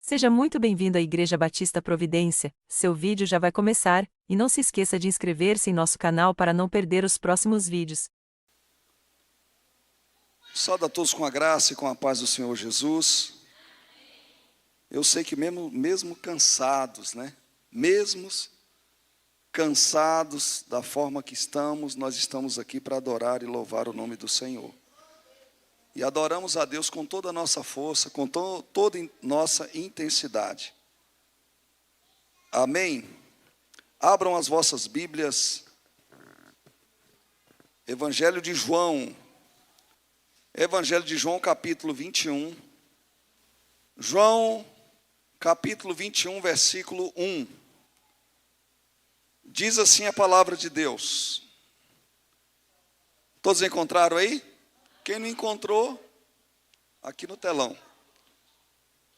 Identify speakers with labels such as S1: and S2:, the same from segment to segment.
S1: Seja muito bem-vindo à Igreja Batista Providência. Seu vídeo já vai começar, e não se esqueça de inscrever-se em nosso canal para não perder os próximos vídeos.
S2: Saúde a todos com a graça e com a paz do Senhor Jesus. Eu sei que mesmo cansados, Mesmo cansados da forma que estamos, nós estamos aqui para adorar e louvar o nome do Senhor. E adoramos a Deus com toda a nossa força, com toda nossa intensidade. Amém? Abram as vossas Bíblias. Evangelho de João, capítulo 21. João, capítulo 21, versículo 1. Diz assim a palavra de Deus. Todos encontraram aí? Quem não encontrou, aqui no telão.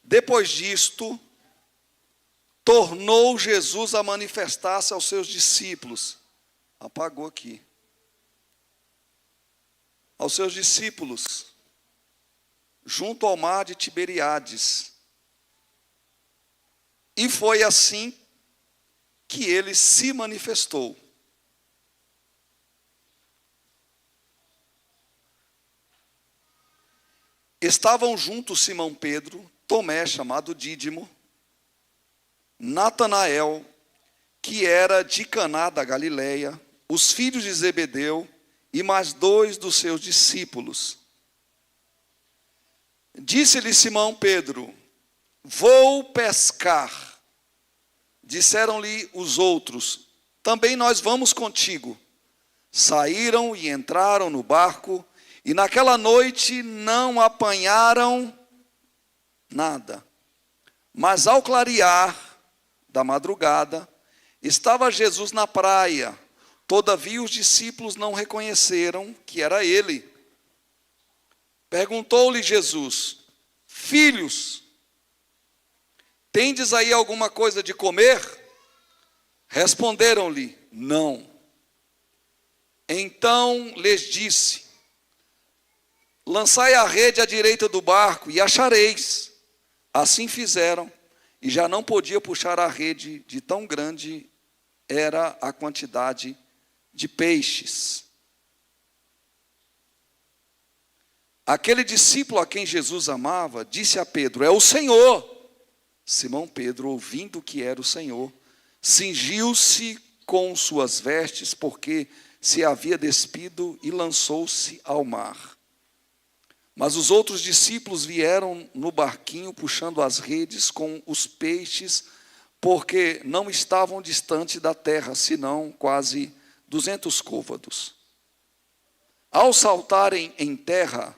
S2: Depois disto, tornou Jesus a manifestar-se aos seus discípulos. Apagou aqui. Aos seus discípulos, junto ao mar de Tiberíades. E foi assim que ele se manifestou. Estavam juntos Simão Pedro, Tomé, chamado Dídimo, Natanael, que era de Caná da Galileia, os filhos de Zebedeu e mais 2 dos seus discípulos. Disse-lhe Simão Pedro: vou pescar. Disseram-lhe os outros: também nós vamos contigo. Saíram e entraram no barco, e naquela noite não apanharam nada. Mas ao clarear da madrugada, estava Jesus na praia. Todavia os discípulos não reconheceram que era ele. Perguntou-lhe Jesus: filhos, tendes aí alguma coisa de comer? Responderam-lhe: não. Então lhes disse: lançai a rede à direita do barco e achareis. Assim fizeram, e já não podia puxar a rede, de tão grande era a quantidade de peixes. Aquele discípulo a quem Jesus amava disse a Pedro: é o Senhor. Simão Pedro, ouvindo que era o Senhor, cingiu-se com suas vestes, porque se havia despido, e lançou-se ao mar. Mas os outros discípulos vieram no barquinho, puxando as redes com os peixes, porque não estavam distante da terra, senão quase 200 côvados. Ao saltarem em terra,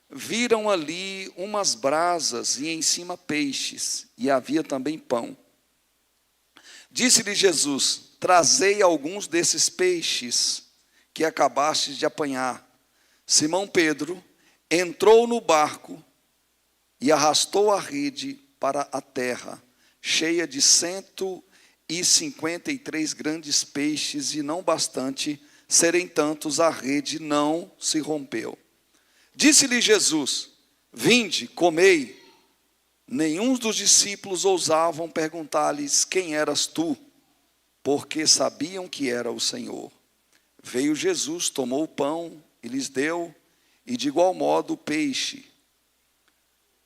S2: viram ali umas brasas e em cima peixes, e havia também pão. Disse-lhe Jesus: trazei alguns desses peixes que acabastes de apanhar. Simão Pedro entrou no barco e arrastou a rede para a terra, cheia de 153 grandes peixes, e não bastante serem tantos, a rede não se rompeu. Disse-lhe Jesus: vinde, comei. Nenhum dos discípulos ousavam perguntar-lhes: quem eras tu? Porque sabiam que era o Senhor. Veio Jesus, tomou o pão e lhes deu, e de igual modo o peixe.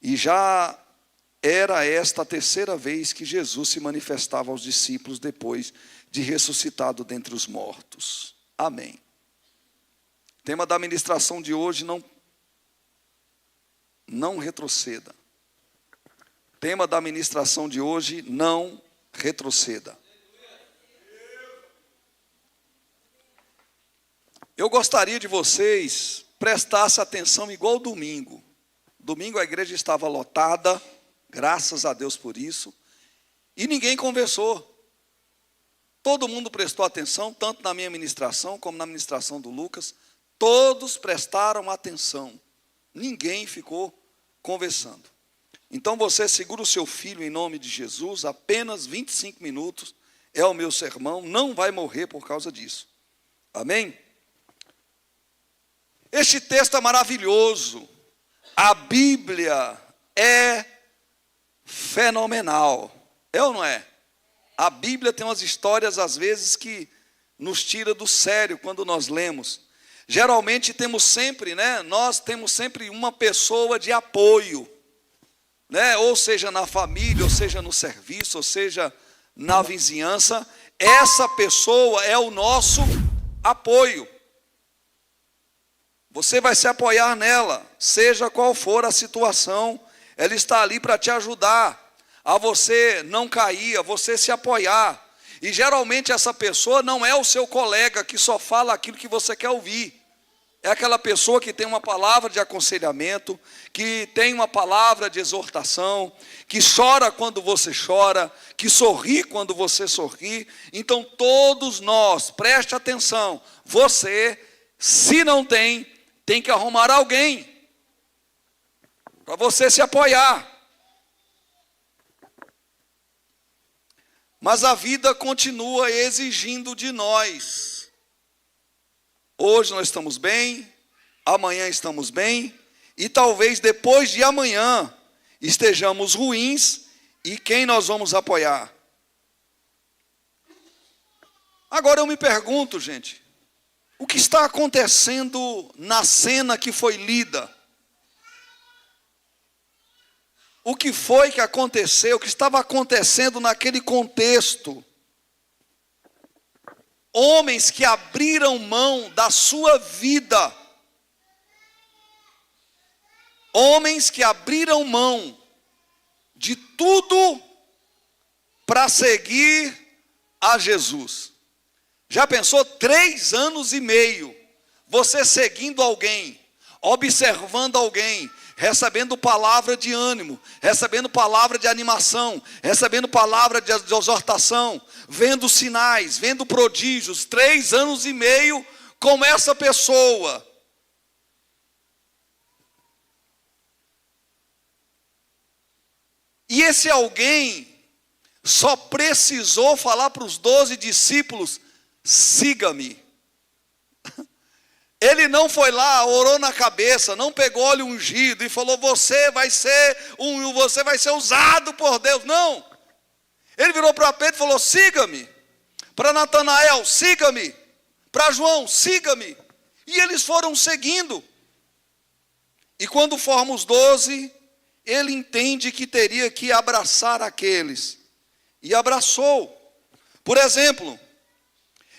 S2: E já era esta a terceira vez que Jesus se manifestava aos discípulos depois de ressuscitado dentre os mortos. Amém. Tema da ministração de hoje: não retroceda. Tema da ministração de hoje: não retroceda. Eu gostaria de vocês prestassem atenção igual domingo. Domingo a igreja estava lotada, graças a Deus por isso, e ninguém conversou. Todo mundo prestou atenção, tanto na minha ministração como na ministração do Lucas. Todos prestaram atenção. Ninguém ficou conversando. Então você segura o seu filho em nome de Jesus, apenas 25 minutos, é o meu sermão, não vai morrer por causa disso. Amém? Este texto é maravilhoso. A Bíblia é fenomenal. É ou não é? A Bíblia tem umas histórias, às vezes, que nos tira do sério quando nós lemos. Geralmente temos sempre, nós temos sempre uma pessoa de apoio, ou seja, na família, ou seja, no serviço, ou seja, na vizinhança. Essa pessoa é o nosso apoio. Você vai se apoiar nela, seja qual for a situação, ela está ali para te ajudar a você não cair, a você se apoiar. E geralmente essa pessoa não é o seu colega que só fala aquilo que você quer ouvir. É aquela pessoa que tem uma palavra de aconselhamento, que tem uma palavra de exortação, que chora quando você chora, que sorri quando você sorri. Então todos nós, preste atenção, você, se não tem que arrumar alguém para você se apoiar. Mas a vida continua exigindo de nós. Hoje nós estamos bem, amanhã estamos bem, e talvez depois de amanhã estejamos ruins, e quem nós vamos apoiar? Agora eu me pergunto, gente, o que está acontecendo na cena que foi lida? O que foi que aconteceu, o que estava acontecendo naquele contexto? Homens que abriram mão da sua vida. Homens que abriram mão de tudo para seguir a Jesus. Já pensou 3 anos e meio, você seguindo alguém, observando alguém, recebendo palavra de ânimo, recebendo palavra de animação, recebendo palavra de exortação, vendo sinais, vendo prodígios, 3 anos e meio com essa pessoa. E esse alguém só precisou falar para os 12 discípulos: siga-me. Ele não foi lá, orou na cabeça, não pegou óleo ungido e falou: você vai ser usado por Deus. Não. Ele virou para Pedro e falou: siga-me. Para Natanael: siga-me. Para João: siga-me. E eles foram seguindo. E quando formam os 12, ele entende que teria que abraçar aqueles. E abraçou. Por exemplo,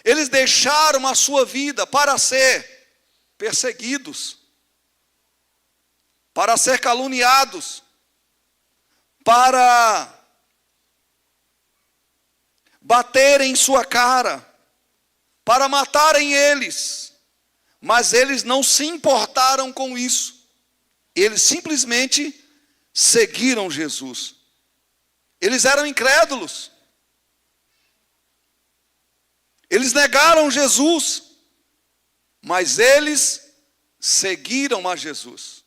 S2: eles deixaram a sua vida para ser perseguidos, para ser caluniados, para baterem em sua cara, para matarem eles. Mas eles não se importaram com isso. Eles simplesmente seguiram Jesus. Eles eram incrédulos. Eles negaram Jesus. Mas eles seguiram a Jesus.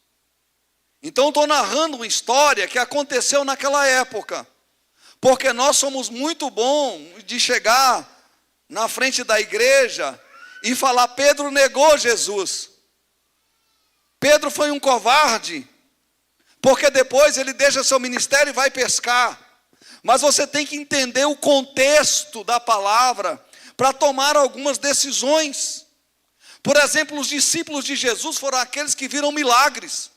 S2: Então estou narrando uma história que aconteceu naquela época. Porque nós somos muito bons de chegar na frente da igreja e falar: Pedro negou Jesus. Pedro foi um covarde. Porque depois ele deixa seu ministério e vai pescar. Mas você tem que entender o contexto da palavra para tomar algumas decisões. Por exemplo, os discípulos de Jesus foram aqueles que viram milagres.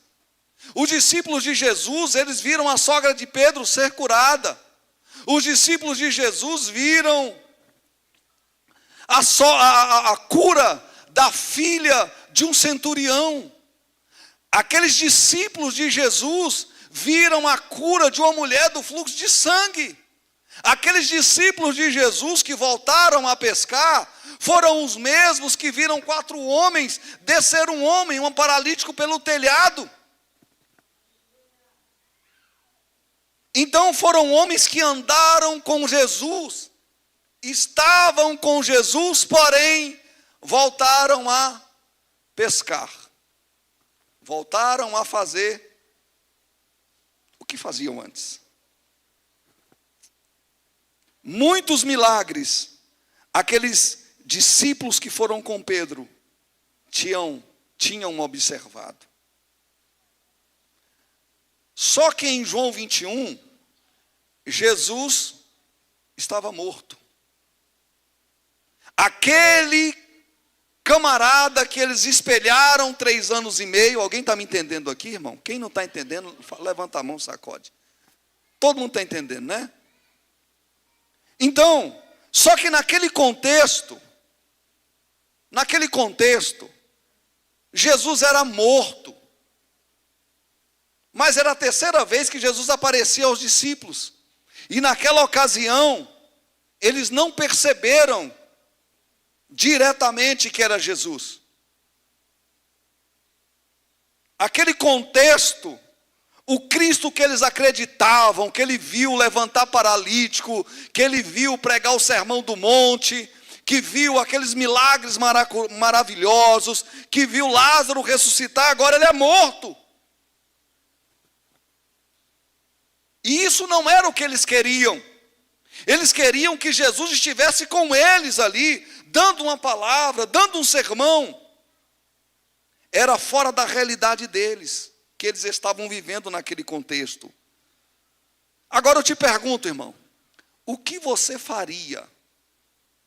S2: Os discípulos de Jesus, eles viram a sogra de Pedro ser curada. Os discípulos de Jesus viram a cura da filha de um centurião. Aqueles discípulos de Jesus viram a cura de uma mulher do fluxo de sangue. Aqueles discípulos de Jesus que voltaram a pescar foram os mesmos que viram 4 homens descer um paralítico pelo telhado. Então foram homens que andaram com Jesus, estavam com Jesus, porém voltaram a pescar. Voltaram a fazer o que faziam antes. Muitos milagres, aqueles discípulos que foram com Pedro tinham observado. Só que em João 21, Jesus estava morto. Aquele camarada que eles espelharam 3 anos e meio, alguém está me entendendo aqui, irmão? Quem não está entendendo, levanta a mão, sacode. Todo mundo está entendendo, né? Então, só que naquele contexto, Jesus era morto. Mas era a 3ª vez que Jesus aparecia aos discípulos. E naquela ocasião, eles não perceberam diretamente que era Jesus. Aquele contexto, o Cristo que eles acreditavam, que ele viu levantar paralítico, que ele viu pregar o sermão do monte, que viu aqueles milagres maravilhosos, que viu Lázaro ressuscitar, agora ele é morto. E isso não era o que eles queriam. Eles queriam que Jesus estivesse com eles ali, dando uma palavra, dando um sermão. Era fora da realidade deles, que eles estavam vivendo naquele contexto. Agora eu te pergunto, irmão, o que você faria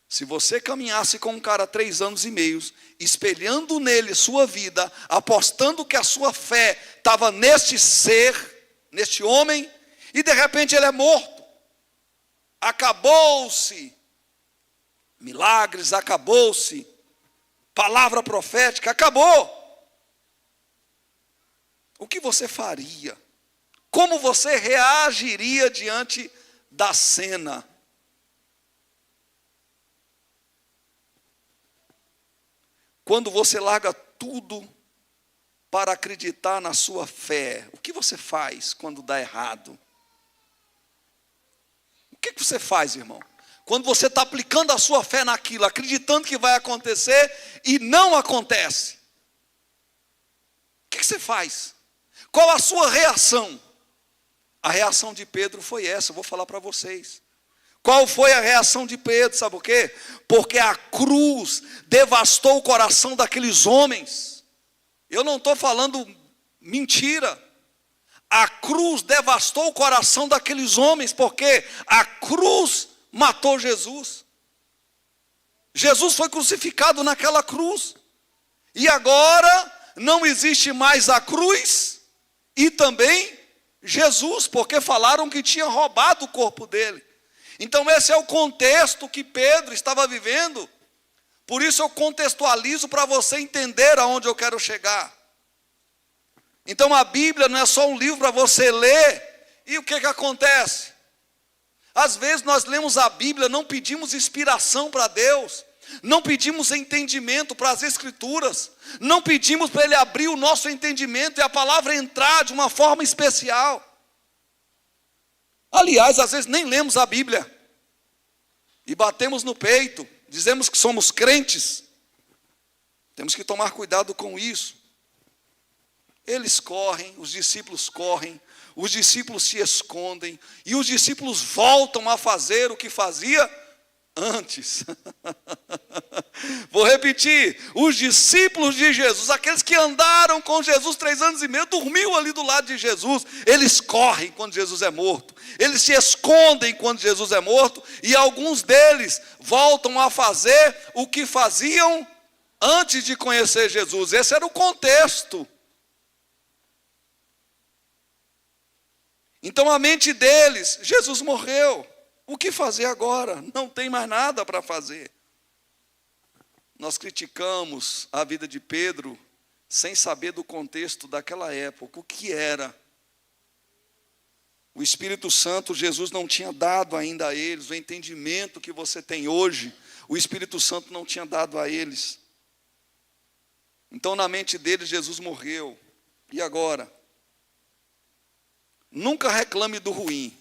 S2: se você caminhasse com um cara 3 anos e meio, espelhando nele sua vida, apostando que a sua fé estava neste ser, neste homem, e de repente ele é morto? Acabou-se milagres, acabou-se palavra profética, acabou. O que você faria? Como você reagiria diante da cena? Quando você larga tudo para acreditar na sua fé, o que você faz quando dá errado? O que você faz, irmão? Quando você está aplicando a sua fé naquilo, acreditando que vai acontecer e não acontece. O que você faz? Qual a sua reação? A reação de Pedro foi essa, eu vou falar para vocês. Qual foi a reação de Pedro? Sabe por quê? Porque a cruz devastou o coração daqueles homens. Eu não estou falando mentira. A cruz devastou o coração daqueles homens, porque a cruz matou Jesus. Jesus foi crucificado naquela cruz. E agora não existe mais a cruz e também Jesus, porque falaram que tinha roubado o corpo dele. Então esse é o contexto que Pedro estava vivendo. Por isso eu contextualizo para você entender aonde eu quero chegar. Então a Bíblia não é só um livro para você ler. E o que acontece? Às vezes nós lemos a Bíblia, não pedimos inspiração para Deus, não pedimos entendimento para as Escrituras, não pedimos para Ele abrir o nosso entendimento e a palavra entrar de uma forma especial. Aliás, às vezes nem lemos a Bíblia e batemos no peito, dizemos que somos crentes. Temos que tomar cuidado com isso. Eles correm, os discípulos se escondem e os discípulos voltam a fazer o que fazia antes. Vou repetir, os discípulos de Jesus, aqueles que andaram com Jesus 3 anos e meio, dormiam ali do lado de Jesus, eles correm quando Jesus é morto, eles se escondem quando Jesus é morto, e alguns deles voltam a fazer o que faziam antes de conhecer Jesus. Esse era o contexto. Então a mente deles, Jesus morreu, o que fazer agora? Não tem mais nada para fazer. Nós criticamos a vida de Pedro sem saber do contexto daquela época, o que era. O Espírito Santo, Jesus não tinha dado ainda a eles, o entendimento que você tem hoje, o Espírito Santo não tinha dado a eles. Então na mente deles Jesus morreu, e agora? Nunca reclame do ruim,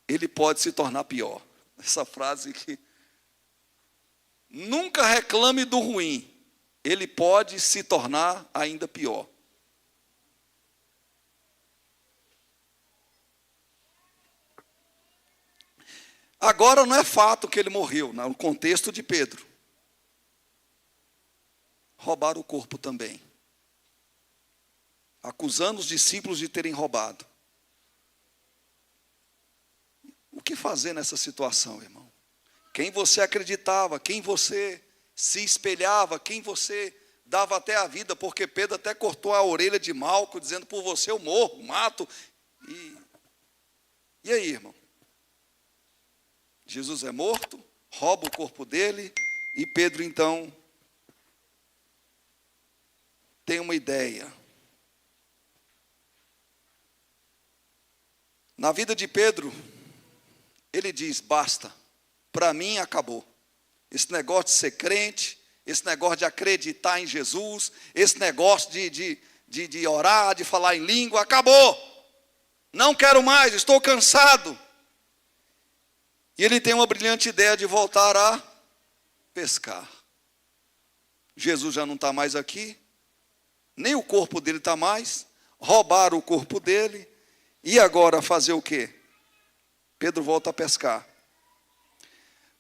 S2: ele pode se tornar pior. Essa frase aqui. Nunca reclame do ruim, ele pode se tornar ainda pior. Agora não é fato que ele morreu, no contexto de Pedro. Roubaram o corpo também, acusando os discípulos de terem roubado. fazer nessa situação, irmão? Quem você acreditava, quem você se espelhava, quem você dava até a vida, porque Pedro até cortou a orelha de Malco, dizendo, por você eu morro, mato. E aí, irmão? Jesus é morto, rouba o corpo dele, e Pedro, então, tem uma ideia. Na vida de Pedro, ele diz, basta, para mim acabou. Esse negócio de ser crente, esse negócio de acreditar em Jesus, esse negócio de orar, de falar em língua, acabou. Não quero mais, estou cansado. E ele tem uma brilhante ideia de voltar a pescar. Jesus já não está mais aqui, nem o corpo dele está mais, roubaram o corpo dele, e agora fazer o quê? Pedro volta a pescar.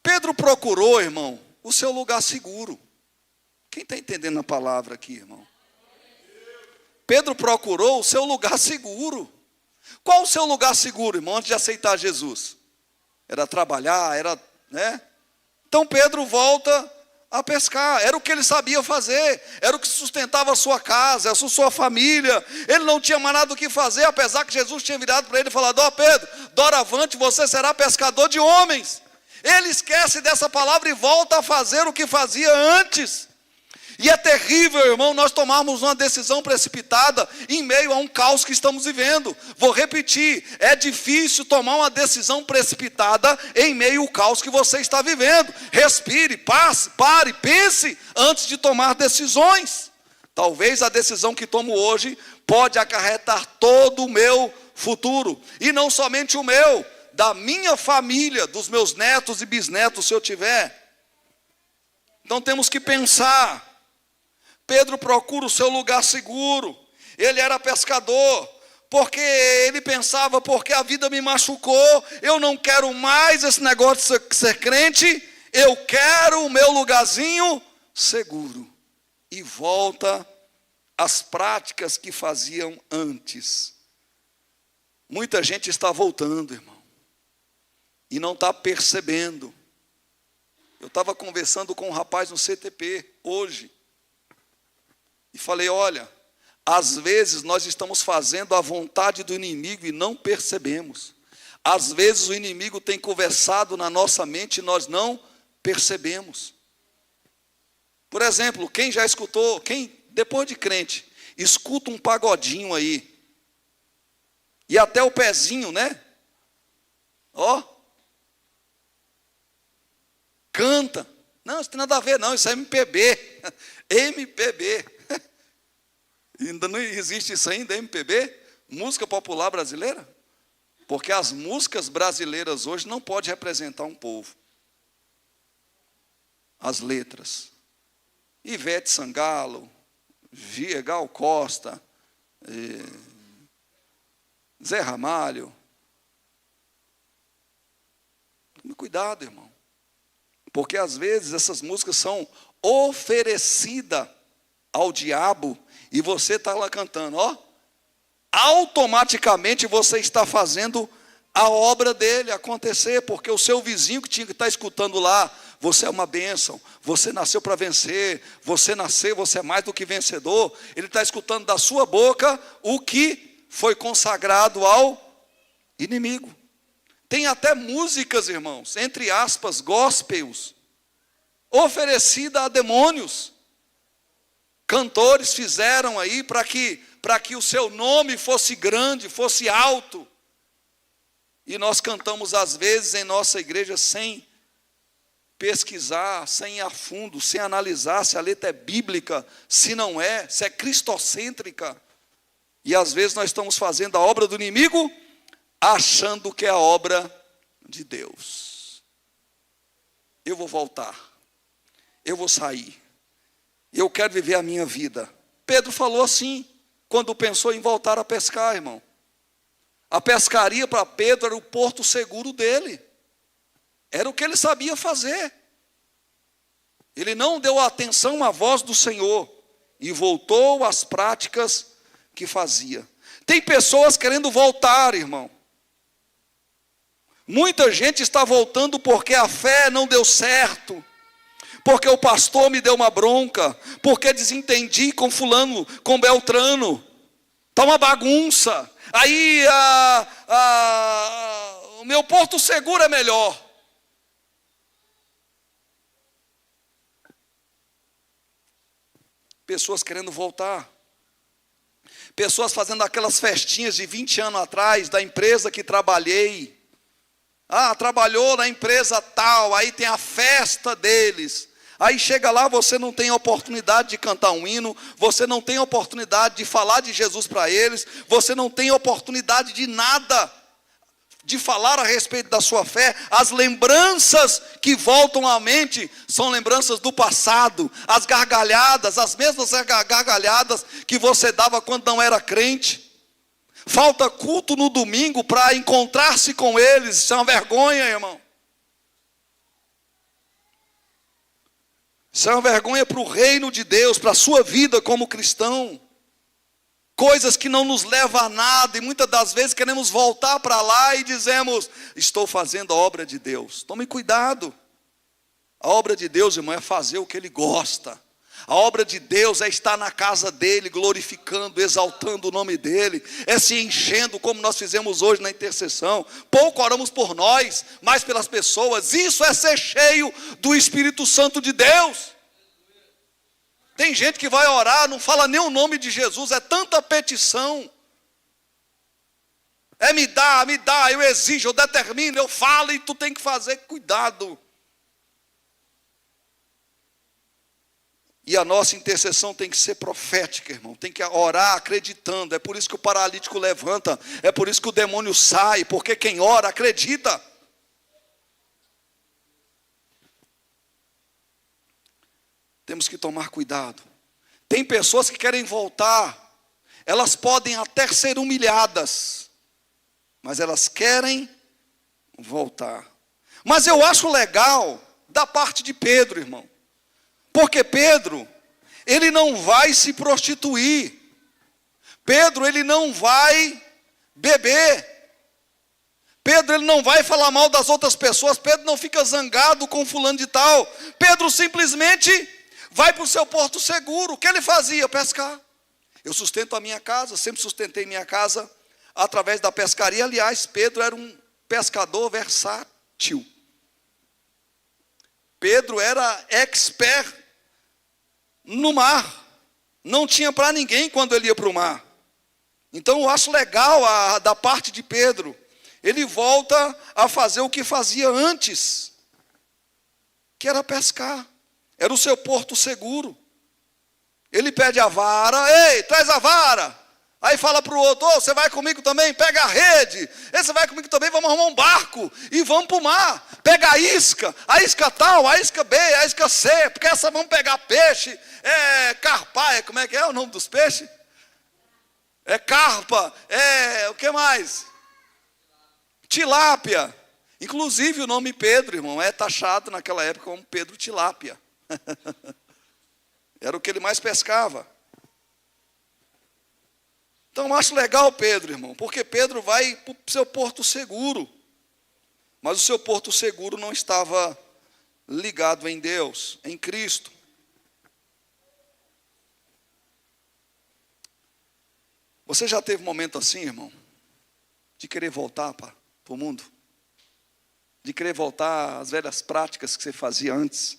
S2: Pedro procurou, irmão, o seu lugar seguro. Quem está entendendo a palavra aqui, irmão? Pedro procurou o seu lugar seguro. Qual o seu lugar seguro, irmão, antes de aceitar Jesus? Era trabalhar, né? Então Pedro volta a pescar, era o que ele sabia fazer, era o que sustentava a sua casa, a sua família. Ele não tinha mais nada o que fazer, apesar que Jesus tinha virado para ele e falado, ó Pedro, doravante você será pescador de homens. Ele esquece dessa palavra e volta a fazer o que fazia antes. E é terrível, irmão, nós tomarmos uma decisão precipitada em meio a um caos que estamos vivendo. Vou repetir, é difícil tomar uma decisão precipitada em meio ao caos que você está vivendo. Respire, pare, pense antes de tomar decisões. Talvez a decisão que tomo hoje pode acarretar todo o meu futuro. E não somente o meu, da minha família, dos meus netos e bisnetos, se eu tiver. Então temos que pensar. Pedro procura o seu lugar seguro. Ele era pescador, porque ele pensava, porque a vida me machucou, eu não quero mais esse negócio de ser crente, eu quero o meu lugarzinho seguro. E volta às práticas que faziam antes. Muita gente está voltando, irmão, e não está percebendo. Eu estava conversando com um rapaz no CTP hoje, e falei, olha, às vezes nós estamos fazendo a vontade do inimigo e não percebemos. Às vezes o inimigo tem conversado na nossa mente e nós não percebemos. Por exemplo, quem já escutou, depois de crente, escuta um pagodinho aí, e até o pezinho, né? Ó, canta. Não, isso tem nada a ver não, isso é MPB. MPB. Ainda não existe isso ainda, MPB? Música popular brasileira? Porque as músicas brasileiras hoje não podem representar um povo. As letras. Ivete Sangalo, Gal Costa, Zé Ramalho. Tome cuidado, irmão. Porque às vezes essas músicas são oferecidas ao diabo e você está lá cantando, ó. Automaticamente você está fazendo a obra dele acontecer, porque o seu vizinho que tinha que estar escutando lá, você é uma bênção, você nasceu para vencer, você é mais do que vencedor, ele está escutando da sua boca o que foi consagrado ao inimigo. Tem até músicas, irmãos, entre aspas, gospels, oferecida a demônios. Cantores fizeram aí para que o seu nome fosse grande, fosse alto. E nós cantamos às vezes em nossa igreja sem pesquisar, sem ir a fundo, sem analisar se a letra é bíblica, se não é, se é cristocêntrica. E às vezes nós estamos fazendo a obra do inimigo, achando que é a obra de Deus. Eu vou voltar, eu vou sair, eu quero viver a minha vida. Pedro falou assim, quando pensou em voltar a pescar, irmão. A pescaria para Pedro era o porto seguro dele. Era o que ele sabia fazer. Ele não deu atenção à voz do Senhor e voltou às práticas que fazia. Tem pessoas querendo voltar, irmão. Muita gente está voltando porque a fé não deu certo, porque o pastor me deu uma bronca, porque desentendi com fulano, com Beltrano. Está uma bagunça. Aí o meu porto seguro é melhor. Pessoas querendo voltar. Pessoas fazendo aquelas festinhas de 20 anos atrás, da empresa que trabalhei. Trabalhou na empresa tal, aí tem a festa deles. Aí chega lá, você não tem oportunidade de cantar um hino, você não tem oportunidade de falar de Jesus para eles, você não tem oportunidade de nada, de falar a respeito da sua fé. As lembranças que voltam à mente são lembranças do passado, as gargalhadas, as mesmas gargalhadas que você dava quando não era crente. Falta culto no domingo para encontrar-se com eles. Isso é uma vergonha, irmão. Isso é uma vergonha para o reino de Deus, para a sua vida como cristão. Coisas que não nos levam a nada, e muitas das vezes queremos voltar para lá e dizemos: estou fazendo a obra de Deus. Tome cuidado. A obra de Deus, irmão, é fazer o que Ele gosta. A obra de Deus é estar na casa dEle, glorificando, exaltando o nome dEle, é se enchendo, como nós fizemos hoje na intercessão. Pouco oramos por nós, mais pelas pessoas. Isso é ser cheio do Espírito Santo de Deus. Tem gente que vai orar, não fala nem o nome de Jesus, é tanta petição. Me dá, eu exijo, eu determino, eu falo e tu tem que fazer. Cuidado. E a nossa intercessão tem que ser profética, irmão. Tem que orar acreditando. É por isso que o paralítico levanta. É por isso que o demônio sai. Porque quem ora acredita. Temos que tomar cuidado. Tem pessoas que querem voltar. Elas podem até ser humilhadas, mas elas querem voltar. Mas eu acho legal da parte de Pedro, irmão. Porque Pedro, ele não vai se prostituir. Pedro, ele não vai beber. Pedro, ele não vai falar mal das outras pessoas. Pedro não fica zangado com fulano de tal. Pedro simplesmente vai para o seu porto seguro. O que ele fazia? Pescar. Eu sustento a minha casa, sempre sustentei minha casa através da pescaria. Aliás, Pedro era um pescador versátil. Pedro era expert no mar. Não tinha para ninguém quando ele ia para o mar. Então eu acho legal da parte de Pedro. Ele volta a fazer o que fazia antes, que era pescar. Era o seu porto seguro. Ele pede a vara. Ei, traz a vara. Aí fala para o outro: você vai comigo também? Pega a rede. Você vai comigo também? Vamos arrumar um barco e vamos para o mar. Pega a isca tal, a isca B, a isca C, porque essa vamos pegar peixe, carpa, como é que é o nome dos peixes? Carpa, o que mais? Tilápia. Inclusive o nome Pedro, irmão, é taxado naquela época como Pedro Tilápia. Era o que ele mais pescava. Então eu acho legal Pedro, irmão, porque Pedro vai para o seu porto seguro. Mas o seu porto seguro não estava ligado em Deus, em Cristo. Você já teve um momento assim, irmão, de querer voltar para o mundo? De querer voltar às velhas práticas que você fazia antes?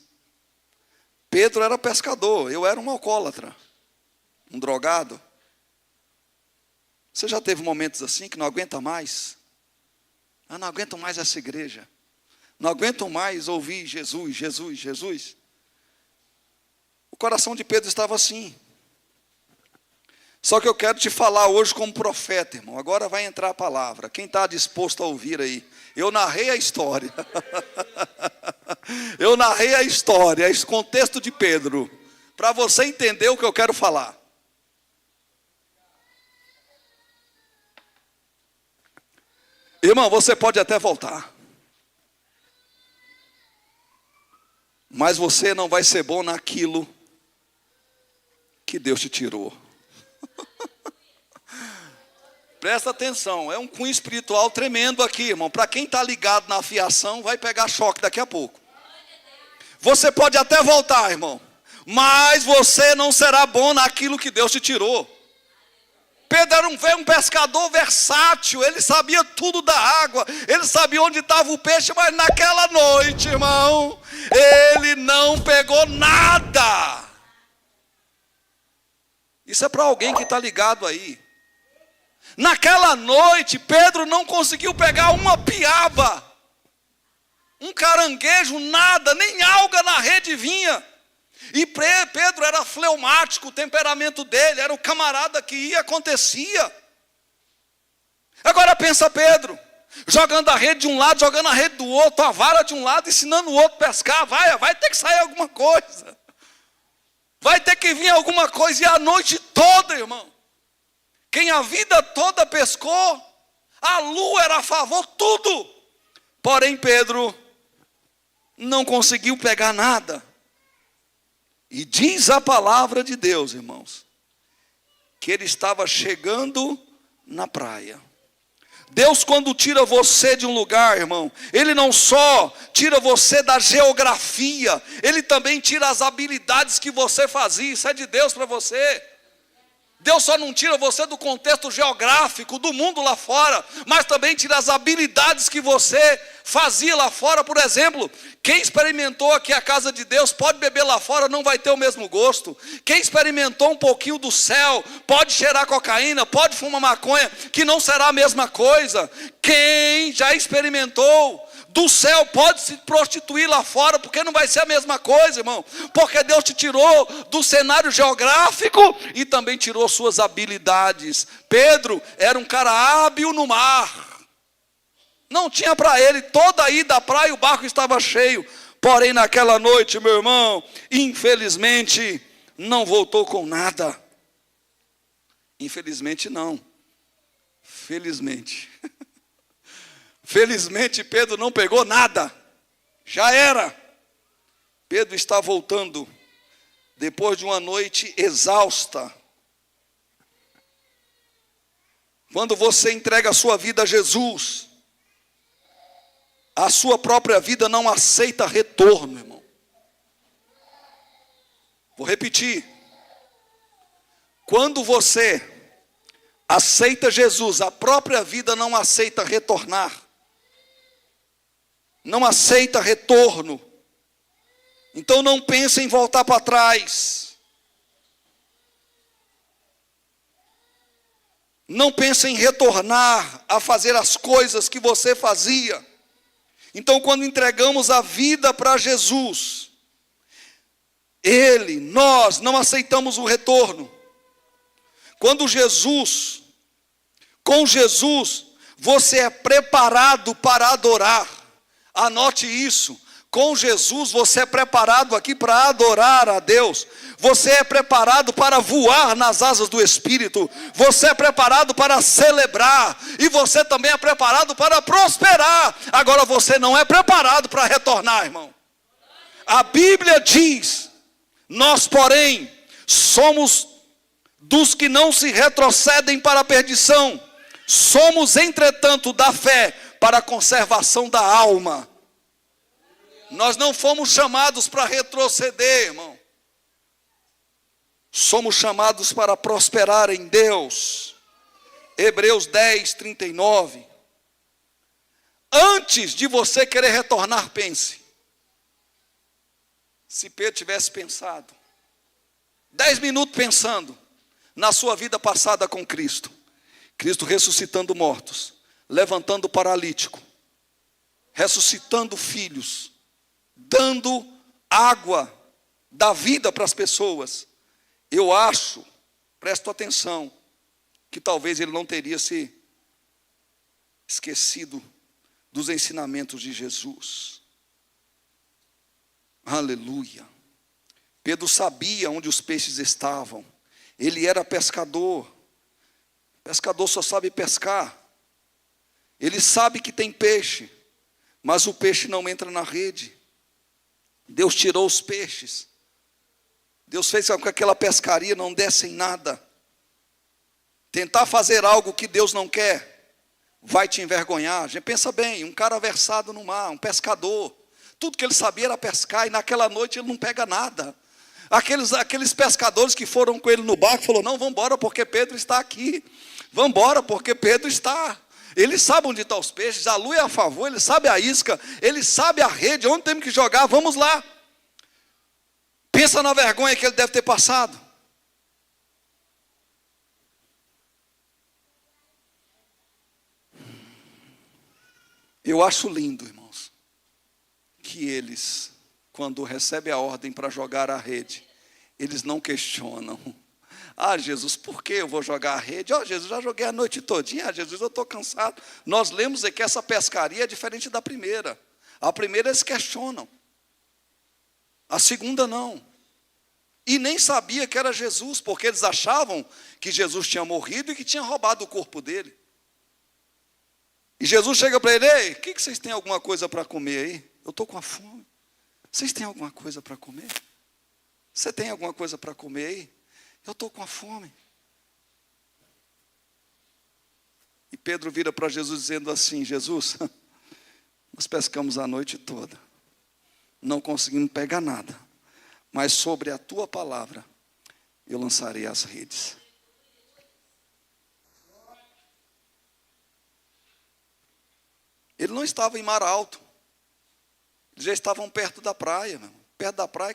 S2: Pedro era pescador, eu era um alcoólatra, um drogado. Você já teve momentos assim que não aguenta mais? Não aguento mais essa igreja. Não aguento mais ouvir Jesus, Jesus, Jesus. O coração de Pedro estava assim. Só que eu quero te falar hoje como profeta, irmão. Agora vai entrar a palavra. Quem está disposto a ouvir aí? Eu narrei a história. Eu narrei a história, esse contexto de Pedro, para você entender o que eu quero falar. Irmão, você pode até voltar, mas você não vai ser bom naquilo que Deus te tirou. Presta atenção, é um cunho espiritual tremendo aqui, irmão. Para quem está ligado na fiação, vai pegar choque daqui a pouco. Você pode até voltar, irmão, mas você não será bom naquilo que Deus te tirou. Pedro era um pescador versátil, ele sabia tudo da água, ele sabia onde estava o peixe, mas naquela noite, irmão, ele não pegou nada. Isso é para alguém que está ligado aí. Naquela noite, Pedro não conseguiu pegar uma piaba, um caranguejo, nada, nem alga na rede vinha. E Pedro era fleumático, o temperamento dele, era o camarada que ia, acontecia. Agora pensa Pedro, jogando a rede de um lado, jogando a rede do outro, a vara de um lado, ensinando o outro a pescar, vai ter que sair alguma coisa. Vai ter que vir alguma coisa, e a noite toda, irmão. Quem a vida toda pescou, a lua era a favor, tudo. Porém Pedro não conseguiu pegar nada. E diz a palavra de Deus, irmãos, que ele estava chegando na praia. Deus, quando tira você de um lugar, irmão, Ele não só tira você da geografia, Ele também tira as habilidades que você fazia. Isso é de Deus para você. Deus só não tira você do contexto geográfico, do mundo lá fora, mas também tira as habilidades que você fazia lá fora. Por exemplo, quem experimentou aqui a casa de Deus, pode beber lá fora, não vai ter o mesmo gosto. Quem experimentou um pouquinho do céu, pode cheirar cocaína, pode fumar maconha, que não será a mesma coisa. Quem já experimentou do céu pode se prostituir lá fora, porque não vai ser a mesma coisa, irmão. Porque Deus te tirou do cenário geográfico e também tirou suas habilidades. Pedro era um cara hábil no mar. Não tinha para ele, toda a ida à praia o barco estava cheio. Porém naquela noite, meu irmão, infelizmente não voltou com nada. Infelizmente não. Felizmente. Felizmente Pedro não pegou nada. Já era. Pedro está voltando depois de uma noite exausta. Quando você entrega a sua vida a Jesus, a sua própria vida não aceita retorno, irmão. Vou repetir. Quando você aceita Jesus, a própria vida não aceita retornar. Não aceita retorno. Então não pense em voltar para trás. Não pense em retornar a fazer as coisas que você fazia. Então quando entregamos a vida para Jesus, nós não aceitamos o retorno. Com Jesus, você é preparado para adorar. Anote isso. Com Jesus você é preparado aqui para adorar a Deus. Você é preparado para voar nas asas do Espírito. Você é preparado para celebrar. E você também é preparado para prosperar. Agora você não é preparado para retornar, irmão. A Bíblia diz: nós, porém, somos dos que não se retrocedem para a perdição. Somos, entretanto, da fé para a conservação da alma. Nós não fomos chamados para retroceder, irmão. Somos chamados para prosperar em Deus. Hebreus 10, 39. Antes de você querer retornar, pense. Se Pedro tivesse pensado 10 minutos pensando na sua vida passada com Cristo. Cristo ressuscitando mortos, levantando paralítico, ressuscitando filhos, dando água da vida para as pessoas. Eu acho, presto atenção, que talvez ele não teria se esquecido dos ensinamentos de Jesus. Aleluia. Pedro sabia onde os peixes estavam. Ele era pescador. Pescador só sabe pescar. Ele sabe que tem peixe, mas o peixe não entra na rede. Deus tirou os peixes. Deus fez com que aquela pescaria não desse em nada. Tentar fazer algo que Deus não quer vai te envergonhar. A gente pensa bem, um cara versado no mar, um pescador, tudo que ele sabia era pescar, e naquela noite ele não pega nada. Aqueles pescadores que foram com ele no barco, falou: não, vamos embora porque Pedro está aqui. Vamos embora porque Pedro está. Ele sabe onde estão os peixes, a lua é a favor, ele sabe a isca, ele sabe a rede, onde temos que jogar, vamos lá. Pensa na vergonha que ele deve ter passado. Eu acho lindo, irmãos, que eles, quando recebem a ordem para jogar a rede, eles não questionam. Ah, Jesus, por que eu vou jogar a rede? Oh, Jesus, já joguei a noite todinha. Ah, Jesus, eu estou cansado. Nós lemos que essa pescaria é diferente da primeira. A primeira eles questionam. A segunda não. E nem sabia que era Jesus, porque eles achavam que Jesus tinha morrido e que tinha roubado o corpo dele. E Jesus chega para ele: ei, o que vocês têm alguma coisa para comer aí? Eu estou com a fome. Vocês têm alguma coisa para comer? Você tem alguma coisa para comer aí? Eu estou com a fome. E Pedro vira para Jesus dizendo assim: Jesus, nós pescamos a noite toda, não conseguimos pegar nada, mas sobre a tua palavra eu lançarei as redes. Ele não estava em mar alto. Eles já estavam perto da praia, meu. Perto da praia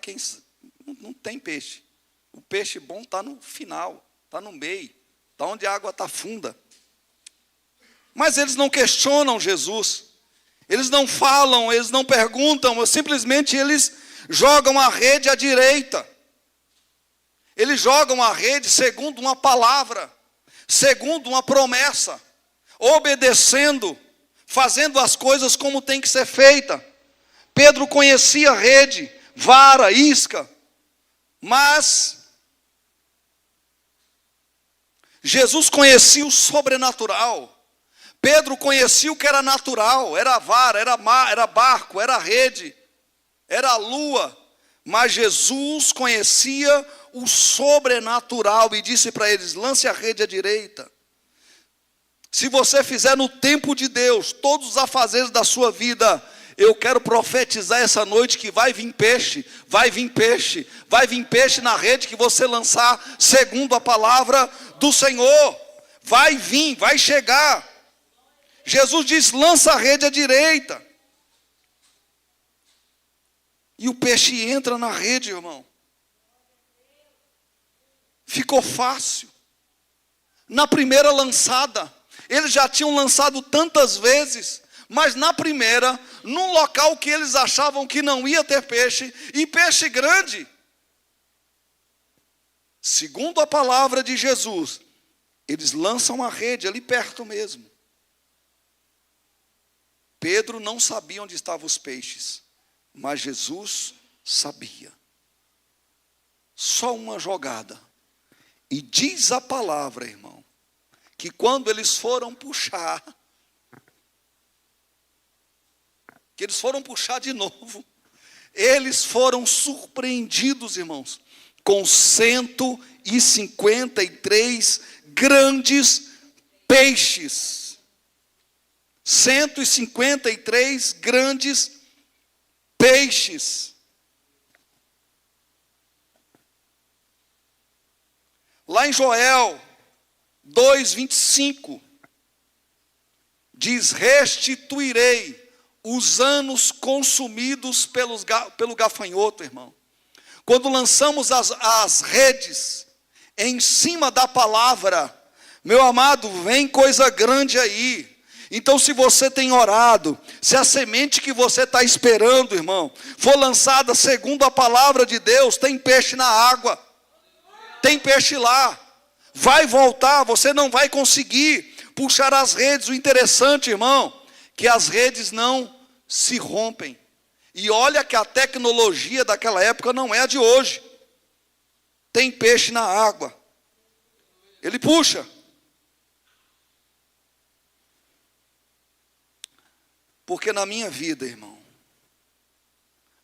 S2: não tem peixe. O peixe bom está no final, está no meio, está onde a água está funda. Mas eles não questionam Jesus. Eles não falam, eles não perguntam, simplesmente eles jogam a rede à direita. Eles jogam a rede segundo uma palavra, segundo uma promessa, obedecendo, fazendo as coisas como tem que ser feita. Pedro conhecia a rede, vara, isca, mas Jesus conhecia o sobrenatural. Pedro conhecia o que era natural, era a vara, era mar, era barco, era a rede, era a lua. Mas Jesus conhecia o sobrenatural e disse para eles: lance a rede à direita. Se você fizer no tempo de Deus todos os afazeres da sua vida, eu quero profetizar essa noite que vai vir peixe, vai vir peixe, vai vir peixe na rede que você lançar, segundo a palavra do Senhor. Vai vir, vai chegar. Jesus diz: lança a rede à direita. E o peixe entra na rede, irmão. Ficou fácil. Na primeira lançada, eles já tinham lançado tantas vezes, mas na primeira, num local que eles achavam que não ia ter peixe, e peixe grande. Segundo a palavra de Jesus, eles lançam a rede ali perto mesmo. Pedro não sabia onde estavam os peixes, mas Jesus sabia. Só uma jogada. E diz a palavra, irmão, que quando eles foram puxar, de novo, eles foram surpreendidos, irmãos, com 153 grandes peixes. 153 grandes peixes. Lá em Joel 2:25, diz: restituirei os anos consumidos pelo gafanhoto, irmão. Quando lançamos as redes em cima da palavra, meu amado, vem coisa grande aí. Então, se você tem orado, se a semente que você está esperando, irmão, for lançada segundo a palavra de Deus, tem peixe na água, tem peixe lá, vai voltar, você não vai conseguir puxar as redes. O interessante, irmão, que as redes não se rompem. E olha que a tecnologia daquela época não é a de hoje. Tem peixe na água, ele puxa. Porque na minha vida, irmão,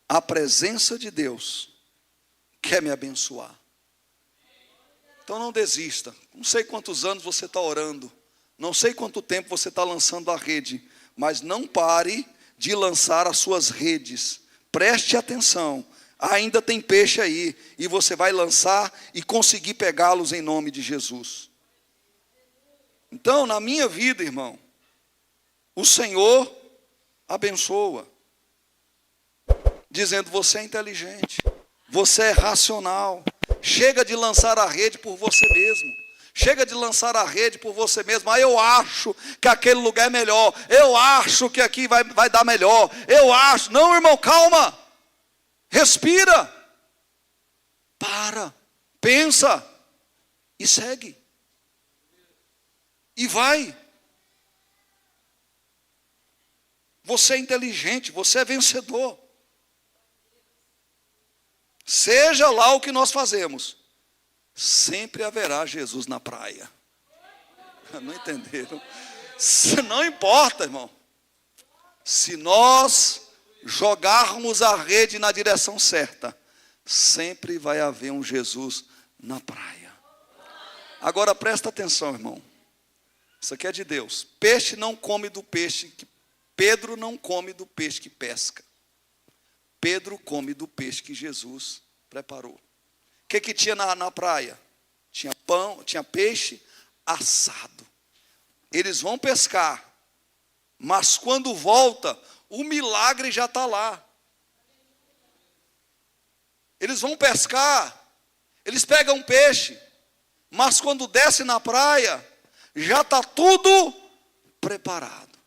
S2: a presença de Deus quer me abençoar. Então não desista. Não sei quantos anos você está orando, não sei quanto tempo você está lançando a rede, mas não pare de lançar as suas redes. Preste atenção, ainda tem peixe aí, e você vai lançar e conseguir pegá-los em nome de Jesus. Então, na minha vida, irmão, o Senhor abençoa, dizendo: você é inteligente, você é racional, chega de lançar a rede por você mesmo, chega de lançar a rede por você mesmo. Eu acho que aquele lugar é melhor, eu acho que aqui vai dar melhor, eu acho. Não, irmão, calma, respira, para, pensa e segue, e vai. Você é inteligente, você é vencedor. Seja lá o que nós fazemos, sempre haverá Jesus na praia. Não entenderam? Não importa, irmão. Se nós jogarmos a rede na direção certa, sempre vai haver um Jesus na praia. Agora presta atenção, irmão. Isso aqui é de Deus. Peixe não come do peixe que Pedro não come do peixe que pesca. Pedro come do peixe que Jesus preparou. O que tinha na praia? Tinha pão, tinha peixe assado. Eles vão pescar, mas quando volta, o milagre já está lá. Eles vão pescar, eles pegam peixe, mas quando desce na praia, já está tudo preparado.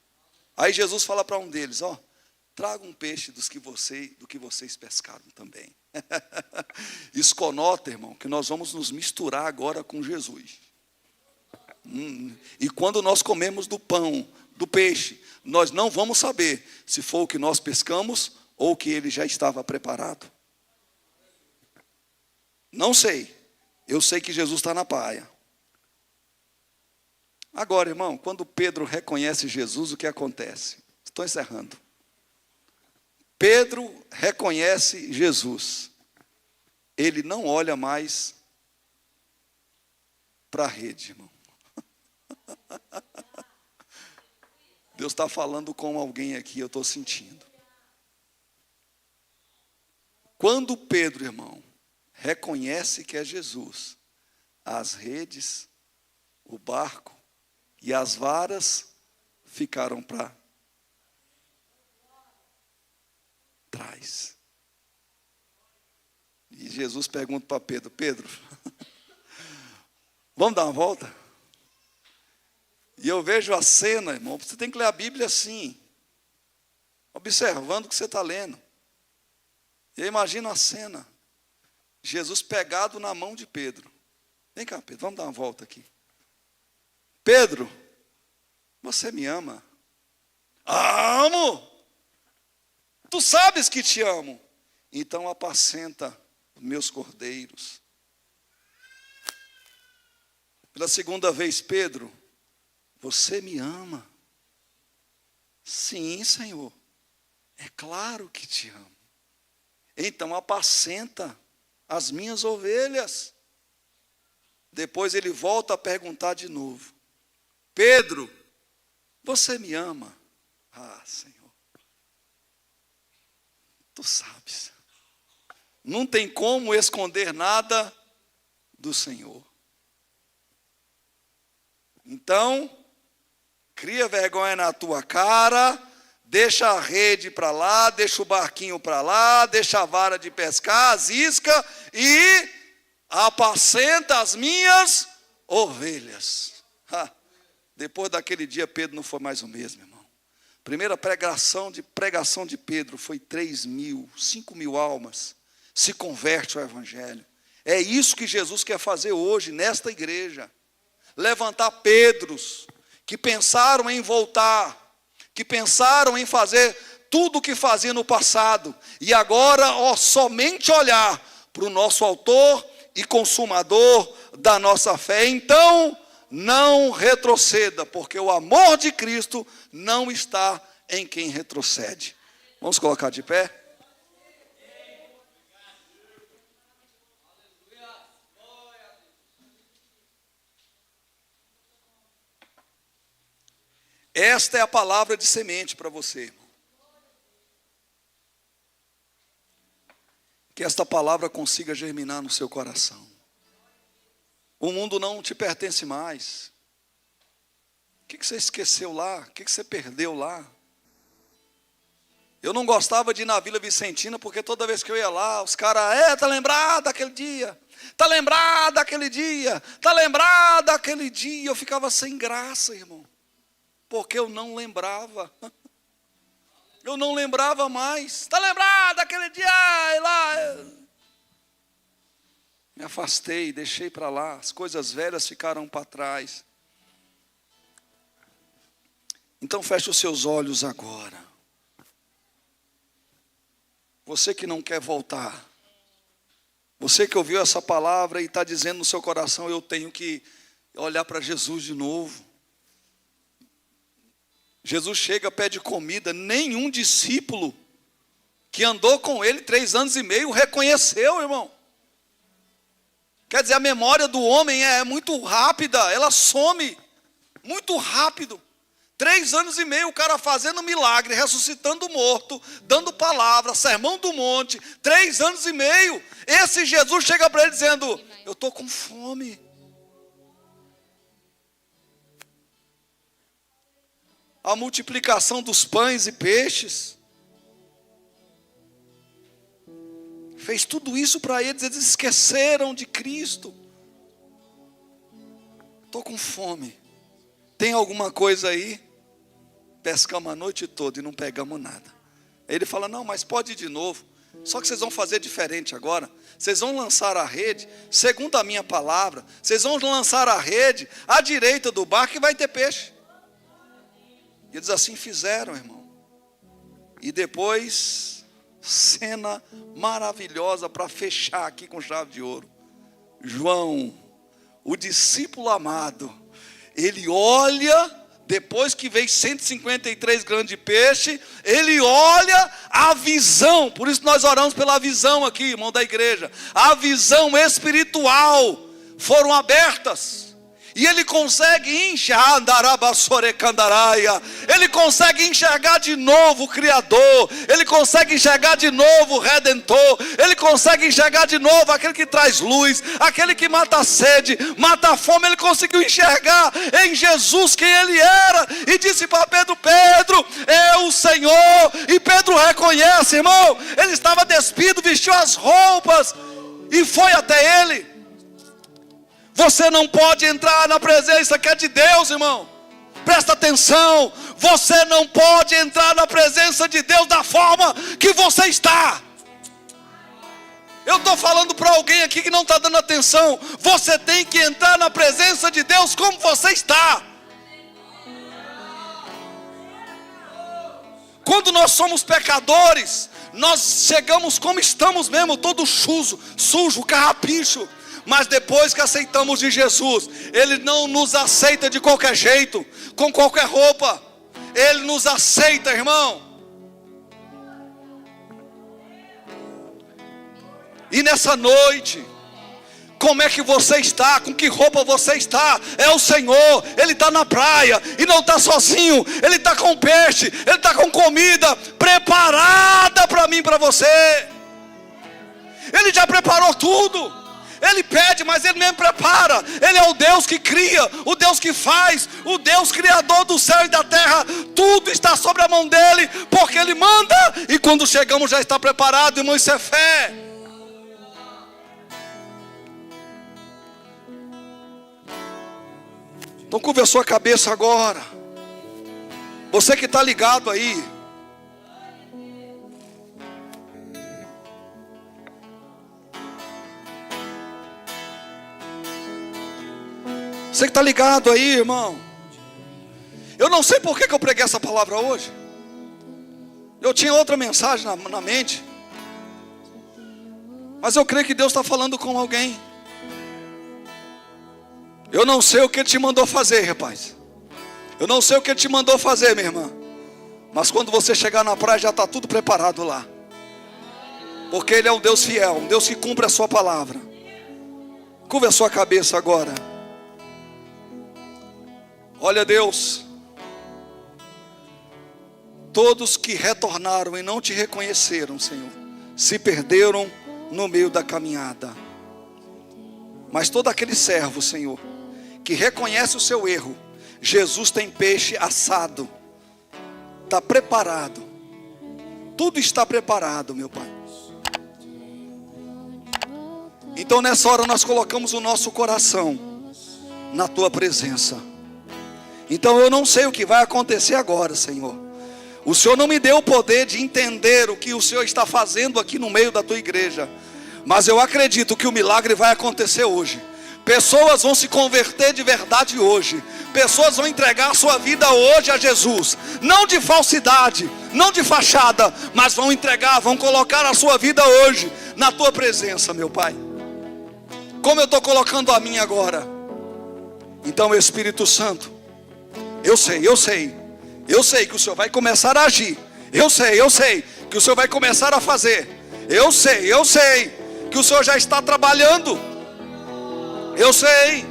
S2: Aí Jesus fala para um deles: ó, traga um peixe do que vocês pescaram também. Isso conota, irmão, que nós vamos nos misturar agora com Jesus. E quando nós comemos do pão, do peixe, nós não vamos saber se foi o que nós pescamos ou o que ele já estava preparado. Não sei. Eu sei que Jesus está na praia. Agora, irmão, quando Pedro reconhece Jesus, o que acontece? Estou encerrando. Pedro reconhece Jesus. Ele não olha mais para a rede, irmão. Deus está falando com alguém aqui, eu estou sentindo. Quando Pedro, irmão, reconhece que é Jesus, as redes, o barco e as varas ficaram para trás. E Jesus pergunta para Pedro: Pedro, vamos dar uma volta? E eu vejo a cena, irmão. Você tem que ler a Bíblia assim, observando o que você está lendo. E eu imagino a cena: Jesus pegado na mão de Pedro. Vem cá, Pedro, vamos dar uma volta aqui. Pedro, você me ama? Amo! Tu sabes que te amo. Então apacenta meus cordeiros. Pela segunda vez, Pedro, você me ama? Sim, Senhor. É claro que te amo. Então apacenta as minhas ovelhas. Depois ele volta a perguntar de novo: Pedro, você me ama? Ah, Senhor, tu sabes. Não tem como esconder nada do Senhor. Então, cria vergonha na tua cara, deixa a rede para lá, deixa o barquinho para lá, deixa a vara de pescar, as iscas, e apacenta as minhas ovelhas. Depois daquele dia, Pedro não foi mais o mesmo, irmão. Primeira pregação de Pedro foi 3.000, 5.000 almas se converte ao Evangelho. É isso que Jesus quer fazer hoje nesta igreja. Levantar Pedros que pensaram em voltar, que pensaram em fazer tudo o que fazia no passado, e agora somente olhar para o nosso autor e consumador da nossa fé. Então, não retroceda, porque o amor de Cristo não está em quem retrocede. Vamos colocar de pé? Esta é a palavra de semente para você, irmão. Que esta palavra consiga germinar no seu coração. O mundo não te pertence mais. O que você esqueceu lá? O que você perdeu lá? Eu não gostava de ir na Vila Vicentina, porque toda vez que eu ia lá, os caras, tá lembrado daquele dia? Tá lembrado daquele dia? Tá lembrado daquele dia? Eu ficava sem graça, irmão. Porque eu não lembrava. Eu não lembrava mais. Tá lembrado daquele dia? Ai, lá. Me afastei, deixei para lá. As coisas velhas ficaram para trás. Então feche os seus olhos agora. Você que não quer voltar. Você que ouviu essa palavra e está dizendo no seu coração, eu tenho que olhar para Jesus de novo. Jesus chega, pede comida. Nenhum discípulo que andou com ele 3 anos e meio reconheceu, irmão. Quer dizer, a memória do homem é muito rápida, ela some muito rápido. 3 anos e meio o cara fazendo milagre, ressuscitando o morto, dando palavra, sermão do monte. 3 anos e meio. Esse Jesus chega para ele dizendo, eu estou com fome. A multiplicação dos pães e peixes. Fez tudo isso para eles esqueceram de Cristo. Estou com fome. Tem alguma coisa aí? Pescamos a noite toda e não pegamos nada. Aí ele fala, não, mas pode ir de novo. Só que vocês vão fazer diferente agora. Vocês vão lançar a rede, segundo a minha palavra. Vocês vão lançar a rede à direita do barco e vai ter peixe. E eles assim fizeram, irmão. E depois, cena maravilhosa para fechar aqui com chave de ouro. João, o discípulo amado, ele olha, depois que veio 153 grãos de peixe, ele olha a visão. Por isso nós oramos pela visão aqui, irmão da igreja. A visão espiritual foram abertas. E ele consegue enxergar, ele consegue enxergar de novo o Criador, ele consegue enxergar de novo o Redentor, ele consegue enxergar de novo aquele que traz luz, aquele que mata a sede, mata a fome. Ele conseguiu enxergar em Jesus quem ele era, e disse para Pedro, Pedro, é o Senhor. E Pedro reconhece, irmão, ele estava despido, vestiu as roupas e foi até ele. Você não pode entrar na presença que é de Deus, irmão. Presta atenção. Você não pode entrar na presença de Deus da forma que você está. Eu estou falando para alguém aqui que não está dando atenção. Você tem que entrar na presença de Deus como você está. Quando nós somos pecadores, nós chegamos como estamos mesmo, todo sujo, carrapicho. Mas depois que aceitamos de Jesus, Ele não nos aceita de qualquer jeito, com qualquer roupa. Ele nos aceita, irmão. E nessa noite, como é que você está? Com que roupa você está? É o Senhor. Ele está na praia e não está sozinho. Ele está com peixe, Ele está com comida preparada para mim e para você. Ele já preparou tudo. Ele pede, mas Ele mesmo prepara. Ele é o Deus que cria, o Deus que faz, o Deus criador do céu e da terra. Tudo está sobre a mão dEle, porque Ele manda. E quando chegamos já está preparado, irmão, isso é fé. Então curva a sua cabeça agora. Você que está ligado aí. Você que está ligado aí, irmão. Eu não sei por que eu preguei essa palavra hoje. Eu tinha outra mensagem na mente. Mas eu creio que Deus está falando com alguém. Eu não sei o que Ele te mandou fazer, rapaz. Eu não sei o que Ele te mandou fazer, minha irmã. Mas quando você chegar na praia já está tudo preparado lá. Porque Ele é um Deus fiel, um Deus que cumpre a sua palavra. Curva a sua cabeça agora. Olha, Deus, Todos que retornaram e não te reconheceram, Senhor, se perderam no meio da caminhada. Mas todo aquele servo, Senhor, que reconhece o seu erro, Jesus tem peixe assado, está preparado, tudo está preparado, meu Pai. Então nessa hora nós colocamos o nosso coração na Tua presença. Então eu não sei o que vai acontecer agora, Senhor. O Senhor não me deu o poder de entender o que o Senhor está fazendo aqui no meio da Tua igreja, mas eu acredito que o milagre vai acontecer hoje. Pessoas vão se converter de verdade hoje. Pessoas vão entregar a sua vida hoje a Jesus. Não de falsidade, não de fachada, mas vão entregar, vão colocar a sua vida hoje na Tua presença, meu Pai. Como eu estou colocando a minha agora. Então, Espírito Santo, eu sei que o Senhor vai começar a agir. Eu sei que o Senhor vai começar a fazer. Eu sei que o Senhor já está trabalhando. Eu sei.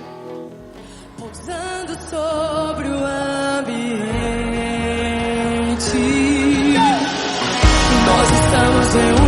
S3: Pousando sobre o ambiente, nós estamos em